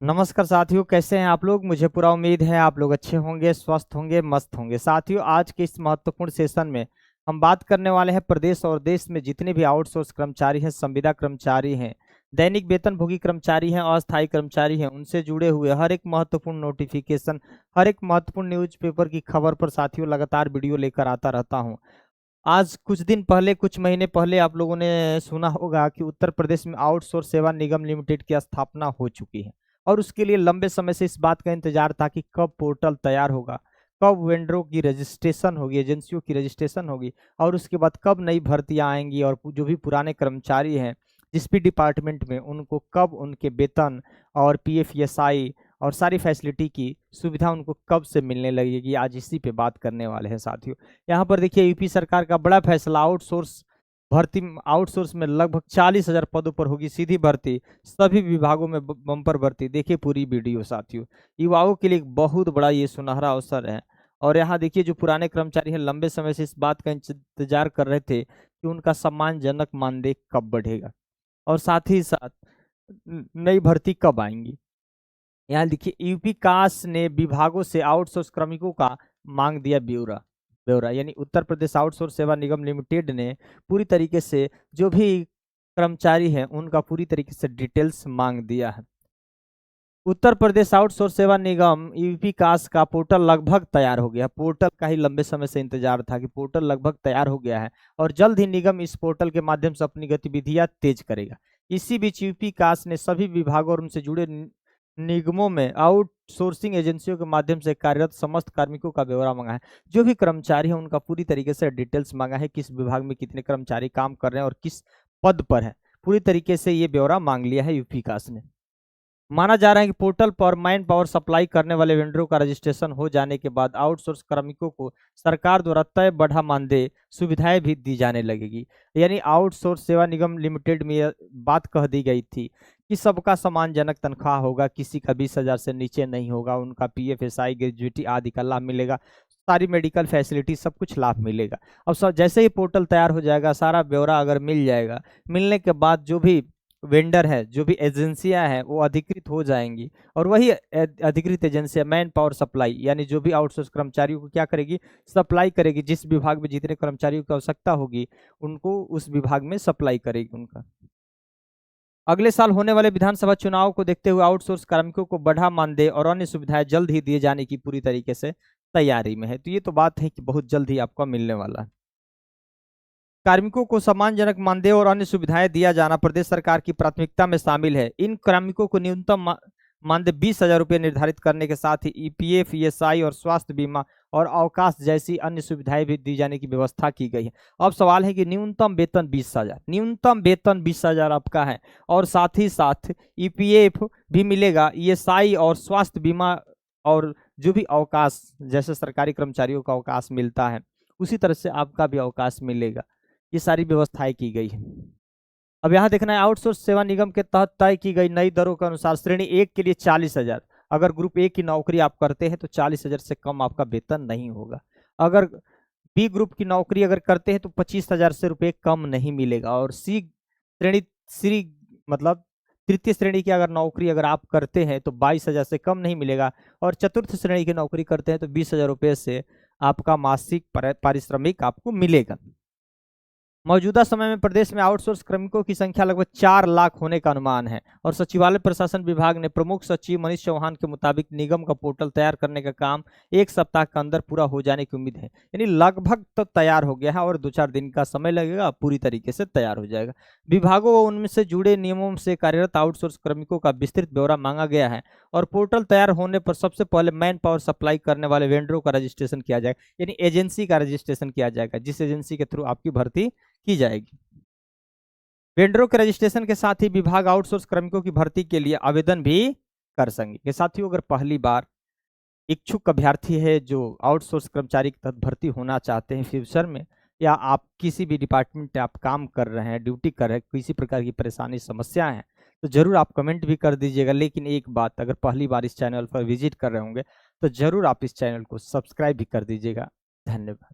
नमस्कार साथियों, कैसे हैं आप लोग। मुझे पूरा उम्मीद है आप लोग अच्छे होंगे, स्वस्थ होंगे, मस्त होंगे। साथियों, आज के इस महत्वपूर्ण सेशन में हम बात करने वाले हैं प्रदेश और देश में जितने भी आउटसोर्स कर्मचारी हैं, संविदा कर्मचारी हैं, दैनिक वेतनभोगी कर्मचारी हैं, अस्थायी कर्मचारी हैं, उनसे जुड़े हुए हर एक महत्वपूर्ण नोटिफिकेशन, हर एक महत्वपूर्ण न्यूज़पेपर की खबर पर साथियों लगातार वीडियो लेकर आता रहता हूँ। आज कुछ दिन पहले, कुछ महीने पहले आप लोगों ने सुना होगा कि उत्तर प्रदेश में आउटसोर्स सेवा निगम लिमिटेड की स्थापना हो चुकी है और उसके लिए लंबे समय से इस बात का इंतजार था कि कब पोर्टल तैयार होगा, कब वेंडरों की रजिस्ट्रेशन होगी, एजेंसियों की रजिस्ट्रेशन होगी और उसके बाद कब नई भर्तियां आएंगी और जो भी पुराने कर्मचारी हैं जिस भी डिपार्टमेंट में, उनको कब उनके वेतन और पीएफ, ईएसआई और सारी फैसिलिटी की सुविधा उनको कब से मिलने लगेगी। आज इसी पे बात करने वाले हैं साथियों। यहाँ पर देखिए, यूपी सरकार का बड़ा फैसला, आउटसोर्स में लगभग 40,000 पदों पर होगी सीधी भर्ती, सभी विभागों में बम्पर भर्ती। देखिए पूरी वीडियो साथियों, युवाओं के लिए एक बहुत बड़ा ये सुनहरा अवसर है। और यहाँ देखिए, जो पुराने कर्मचारी हैं लंबे समय से इस बात का इंतजार कर रहे थे कि उनका सम्मानजनक मानदेय कब बढ़ेगा और साथ ही साथ नई भर्ती कब आएंगी। यहाँ देखिए, यूपी कास ने विभागों से आउटसोर्स श्रमिकों का मांग दिया ब्यौरा ब्यौरा यानी उत्तर प्रदेश आउटसोर्स सेवा निगम लिमिटेड ने पूरी तरीके से जो भी कर्मचारी हैं उनका पूरी तरीके से डिटेल्स मांग दिया है। उत्तर प्रदेश आउटसोर्स सेवा निगम यूपी कास का पोर्टल लगभग तैयार हो गया। पोर्टल का ही लंबे समय से इंतजार था कि पोर्टल लगभग तैयार हो गया है और जल्द ही निगम इस पोर्टल के माध्यम से अपनी गतिविधियां तेज करेगा। इसी बीच यूपी कास ने सभी विभागों और उनसे जुड़े निगमों में आउटसोर्सिंग एजेंसियों के माध्यम से कार्यरत समस्त कार्मिकों का ब्यौरा मांगा है। जो भी कर्मचारी है उनका पूरी तरीके से डिटेल्स मांगा है, किस विभाग में कितने कर्मचारी काम कर रहे हैं और किस पद पर है। पूरी तरीके से ये ब्यौरा मांग लिया है यूपी कास ने। माना जा रहा है कि पोर्टल पर मैन पावर सप्लाई करने वाले वेंडरों का रजिस्ट्रेशन हो जाने के बाद आउटसोर्स कार्मिकों को सरकार द्वारा तय बढ़ा मानदेय सुविधाएं भी दी जाने लगेगी। यानी आउटसोर्स सेवा निगम लिमिटेड में यह बात कह दी गई थी कि सबका सम्मानजनक तनख्वाह होगा, किसी का 20,000 से नीचे नहीं होगा, उनका पीएफएसआई, ग्रेजुएटी आदि का लाभ मिलेगा, सारी मेडिकल फैसिलिटी सब कुछ लाभ मिलेगा। अब सब जैसे ही पोर्टल तैयार हो जाएगा, सारा ब्यौरा अगर मिल जाएगा, मिलने के बाद जो भी वेंडर है, जो भी एजेंसियां हैं वो अधिकृत हो जाएंगी और वही अधिकृत एजेंसियां मैन पावर सप्लाई यानी जो भी आउटसोर्स कर्मचारियों को क्या करेगी, सप्लाई करेगी। जिस विभाग में जितने कर्मचारियों की आवश्यकता होगी उनको उस विभाग में सप्लाई करेगी उनका। अगले साल होने वाले विधानसभा चुनाव को देखते हुए आउटसोर्स कार्मिकों को बढ़ा मानदेय और अन्य सुविधाएं जल्द ही दिए जाने की पूरी तरीके से तैयारी में है। तो ये तो बात है कि बहुत जल्द ही आपको मिलने वाला है। कार्मिकों को सम्मानजनक मानदेय और अन्य सुविधाएं दिया जाना प्रदेश सरकार की प्राथमिकता में शामिल है। इन कार्मिकों को न्यूनतम मानदेय 20,000 रुपये निर्धारित करने के साथ ही ईपीएफ, ईएसआई और स्वास्थ्य बीमा और अवकाश जैसी अन्य सुविधाएं भी दी जाने की व्यवस्था की गई है। अब सवाल है कि न्यूनतम वेतन 20,000, न्यूनतम वेतन 20,000 आपका है और साथ ही साथ ईपीएफ भी मिलेगा, ईएसआई और स्वास्थ्य बीमा और जो भी अवकाश, जैसे सरकारी कर्मचारियों का अवकाश मिलता है उसी तरह से आपका भी अवकाश मिलेगा। ये सारी व्यवस्थाएं की गई है। अब यहाँ देखना है, आउटसोर्स सेवा निगम के तहत तय की गई नई दरों के अनुसार श्रेणी 1 के लिए 40,000, अगर ग्रुप ए की नौकरी आप करते हैं तो 40,000 से कम आपका वेतन नहीं होगा। अगर बी ग्रुप की नौकरी अगर करते हैं तो 25,000 से रुपये कम नहीं मिलेगा। और सी मतलब तृतीय श्रेणी की अगर नौकरी अगर आप करते हैं तो 22,000 से कम नहीं मिलेगा। और चतुर्थ श्रेणी की नौकरी करते हैं तो 20,000 रुपये से आपका मासिक पारिश्रमिक आपको मिलेगा। मौजूदा समय में प्रदेश में आउटसोर्स कार्मिकों की संख्या लगभग 4 लाख होने का अनुमान है और सचिवालय प्रशासन विभाग ने प्रमुख सचिव मनीष चौहान के मुताबिक निगम का पोर्टल तैयार करने का काम 1 सप्ताह के अंदर पूरा हो जाने की उम्मीद है। यानी लगभग तो तैयार हो गया है और 2-4 दिन का समय लगेगा, पूरी तरीके से तैयार हो जाएगा। विभागों व उनमें से जुड़े नियमों से कार्यरत आउटसोर्स कार्मिकों का विस्तृत ब्यौरा मांगा गया है और पोर्टल तैयार होने पर सबसे पहले मैन पावर सप्लाई करने वाले वेंडरों का रजिस्ट्रेशन किया जाएगा, यानी एजेंसी का रजिस्ट्रेशन किया जाएगा जिस एजेंसी के थ्रू आपकी भर्ती की जाएगी। वेंडरों के रजिस्ट्रेशन के साथ ही विभाग आउटसोर्स कार्मिकों की भर्ती के लिए आवेदन भी कर सकेंगे। साथियों, अगर पहली बार इच्छुक अभ्यर्थी है जो आउटसोर्स कर्मचारी के तहत भर्ती होना चाहते हैं फ्यूचर में, या आप किसी भी डिपार्टमेंट में आप काम कर रहे हैं, ड्यूटी कर रहे हैं, किसी प्रकार की परेशानी समस्या है तो जरूर आप कमेंट भी कर दीजिएगा। लेकिन एक बात, अगर पहली बार इस चैनल पर विजिट कर रहे होंगे तो जरूर आप इस चैनल को सब्सक्राइब भी कर दीजिएगा। धन्यवाद।